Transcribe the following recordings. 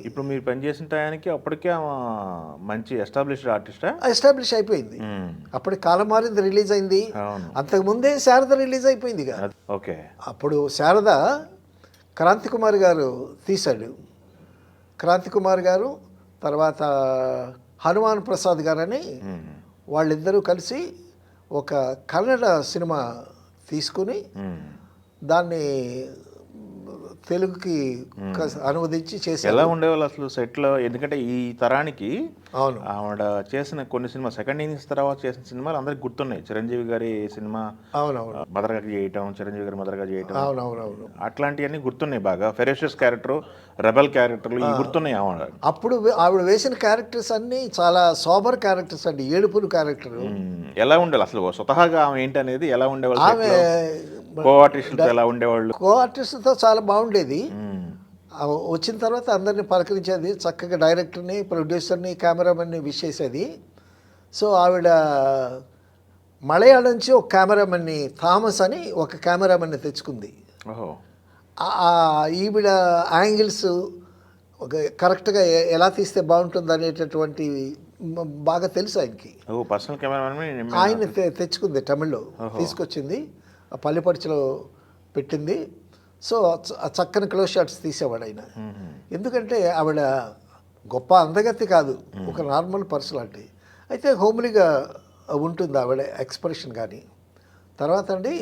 ఇప్పుడు మీరు పనిచేసిన టయానికి అప్పటికే ఆమె మంచి ఎస్టాబ్లిష్డ్ ఆర్టిస్టా? ఎస్టాబ్లిష్ అయిపోయింది. అప్పటికి కాలం మారింది రిలీజ్ అయింది. అవును. అంతకుముందే శారద రిలీజ్ అయిపోయింది ఇక. ఓకే. అప్పుడు శారద క్రాంతి కుమార్ గారు తీశాడు. క్రాంతి కుమార్ గారు తర్వాత హనుమాన్ ప్రసాద్ గారని వాళ్ళిద్దరూ కలిసి ఒక కన్నడ సినిమా తీసుకుని దాన్ని తెలుగుకి అనువదించి చేశారు. ఎలా ఉండేవాళ్ళు అసలు సెట్లో? ఎందుకంటే ఈ తరానికి అవును ఆవిడ చేసిన కొన్ని సినిమా సెకండ్ ఇన్నింగ్స్ తర్వాత చేసిన సినిమాలు అందరికి గుర్తున్నాయి. చిరంజీవి గారి సినిమా అవునవును మదర్గా చేయటం, చిరంజీవి గారి మదర్గా చేయటం, అవునవునవును అట్లాంటివన్నీ గుర్తున్నాయి బాగా. ఫెరోషియస్ క్యారెక్టర్, రెబల్ క్యారెక్టర్లు ఇవి గుర్తున్నాయి ఆవిడ. అప్పుడు ఆవిడ వేసిన క్యారెక్టర్స్ అన్నీ చాలా సోబర్ క్యారెక్టర్స్ అండి, ఏడుపులు క్యారెక్టర్. ఎలా ఉండాలి అసలు స్వతహాగా ఆమె ఏంటి అనేది ఎలా ఉండేవాళ్ళు? ఆమె కో ఆర్టిస్టులతో ఎలా ఉండేవాళ్ళు? కో ఆర్టిస్ట్తో చాలా బాగుండేది. వచ్చిన తర్వాత అందరినీ పలకరించేది, చక్కగా డైరెక్టర్ని, ప్రొడ్యూసర్ని, కెమెరామెన్ని విష్ చేసేది. సో ఆవిడ మలయాళం నుంచి ఒక కెమెరామెన్ని, థామస్ అని ఒక కెమెరామెన్ని తెచ్చుకుంది. ఓహో. ఈవిడ యాంగిల్స్ ఒక కరెక్ట్గా ఎలా తీస్తే బాగుంటుంది అనేటటువంటి బాగా తెలుసు ఆయనకి. పర్సనల్ కెమెరామెన్ ఆయన తెచ్చుకుంది, తమిళ్లో తీసుకొచ్చింది, పల్లెపడిచలో పెట్టింది. సో చక్కని క్లోజ్ షాట్స్ తీసేవాడు ఆయన. ఎందుకంటే ఆవిడ గొప్ప అందగతి కాదు, ఒక నార్మల్ పర్సనాలిటీ. అయితే హోమ్లీగా ఉంటుంది ఆవిడ ఎక్స్ప్రెషన్. కానీ తర్వాత అండి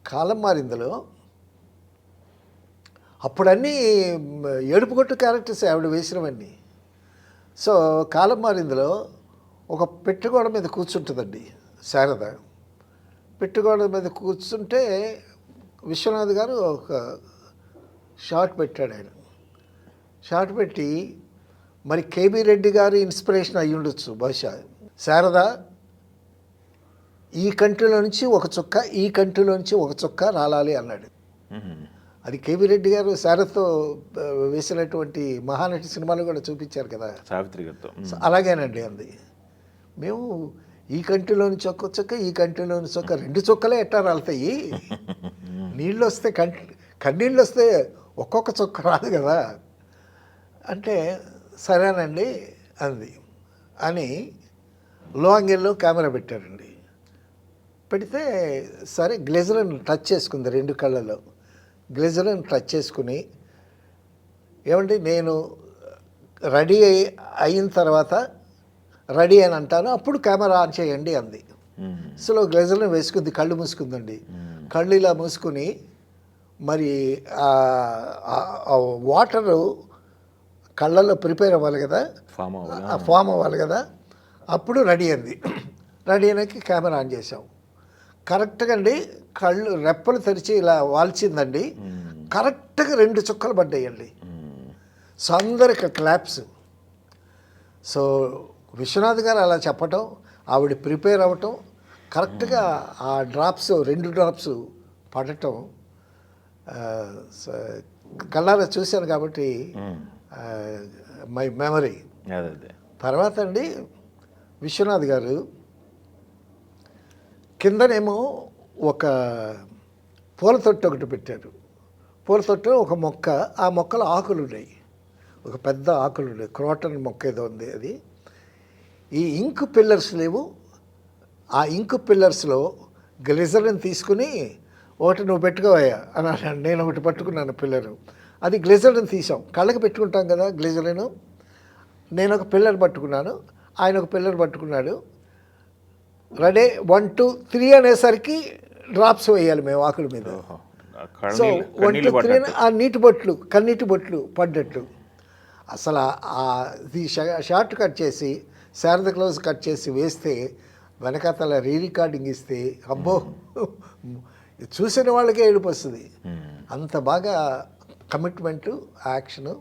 కాలం మారిందిలో అప్పుడన్నీ ఏడుపుగొట్టు క్యారెక్టర్స్ ఆవిడ వేసినవన్నీ. సో కాలం మారిందిలో ఒక పెట్టుగోడ మీద కూర్చుంటుందండి శారద. పెట్టుగోడ మీద కూర్చుంటే విశ్వనాథ్ గారు ఒక షాట్ పెట్టాడు. ఆయన షాట్ పెట్టి, మరి కేబీ రెడ్డి గారు ఇన్స్పిరేషన్ అయ్యి ఉండొచ్చు బహుశా, శారద ఈ కంట్రీలో నుంచి ఒక చుక్క, ఈ కంట్రీలో నుంచి ఒక చుక్క రాలాలి అన్నాడు. అది కేబీ రెడ్డి గారు శారదతో వేసినటువంటి మహానటి సినిమాలు కూడా చూపించారు కదా, సావిత్రి గారితో. అలాగేనండి అంది. మేము ఈ కంట్రీలో నుంచి ఒక్క చుక్క, ఈ కంట్రీలో నుంచి చుక్క, రెండు చుక్కలే ఎట్టా రాలుతాయి, నీళ్ళు వస్తే కన్నీళ్ళు వస్తే ఒక్కొక్క చుక్క రాదు కదా అంటే, సరేనండి అంది. అని లో యాంగిల్లో కెమెరా పెట్టారండి. పెడితే సరే గ్లేజర్ని టచ్ చేసుకుంది రెండు కళ్ళలో. గ్లేజర్ని టచ్ చేసుకుని, ఏమండి నేను రెడీ అయిన తర్వాత రెడీ అని అంటాను, అప్పుడు కెమెరా ఆన్ చేయండి అంది. అసలు గ్లేజర్ని వేసుకుంది, కళ్ళు మూసుకుందండి. కళ్ళు ఇలా మూసుకుని మరి వాటరు కళ్ళల్లో ప్రిపేర్ అవ్వాలి కదా, ఫామ్ అవ్వాలి కదా, అప్పుడు రెడీ అంది. రెడీ అయినాక కెమెరా ఆన్ చేసాం. కరెక్ట్గా అండి కళ్ళు రెప్పలు తెరిచి ఇలా వాల్చిందండి. కరెక్ట్గా రెండు చుక్కలు పడ్డాయండి. సో అందరికి క్లాప్స్. సో విశ్వనాథ్ గారు అలా చెప్పటం, ఆవిడ ప్రిపేర్ అవ్వటం, కరెక్ట్గా ఆ డ్రాప్స్, రెండు డ్రాప్స్ పడటం కళ్ళారా చూశాను కాబట్టి మై మెమరీ. తర్వాత అండి విశ్వనాథ్ గారు కిందనేమో ఒక పూల తొట్టు ఒకటి పెట్టారు. పూల తొట్టు ఒక మొక్క, ఆ మొక్కలో ఆకులు ఉన్నాయి, ఒక పెద్ద ఆకులు ఉన్నాయి, క్రోటన్ మొక్క ఏదో ఉంది అది. ఈ ఇంక్ పిల్లర్స్ లేవు, ఆ ఇంక్ పిల్లర్స్లో గ్లిజరిన్ తీసుకుని, ఒకటి నువ్వు పెట్టుకోవయ్యా అని అన్నాడు. నేను ఒకటి పట్టుకున్నాను పిల్లరు. అది గ్లిజరిన్ తీసాం, కళ్ళకి పెట్టుకుంటాం కదా గ్లిజరిన్. నేను ఒక పిల్లర్ పట్టుకున్నాను, ఆయన ఒక పిల్లర్ పట్టుకున్నాడు. రెడీ 1 2 3 అనేసరికి డ్రాప్స్ వేయాలి మేము ఆకుల మీద. సో 1 2 3 ఆ నీటి బొట్లు, కన్నీటి బొట్లు పడ్డట్లు. అసలు ఈ షార్ట్ కట్ చేసి, శారద క్లోజ్ కట్ చేసి వేస్తే, వెనకాతల రీ రికార్డింగ్ ఇస్తే, అబ్బో చూసిన వాళ్ళకే ఏడుపు వస్తుంది. అంత బాగా కమిట్మెంటు, యాక్షను.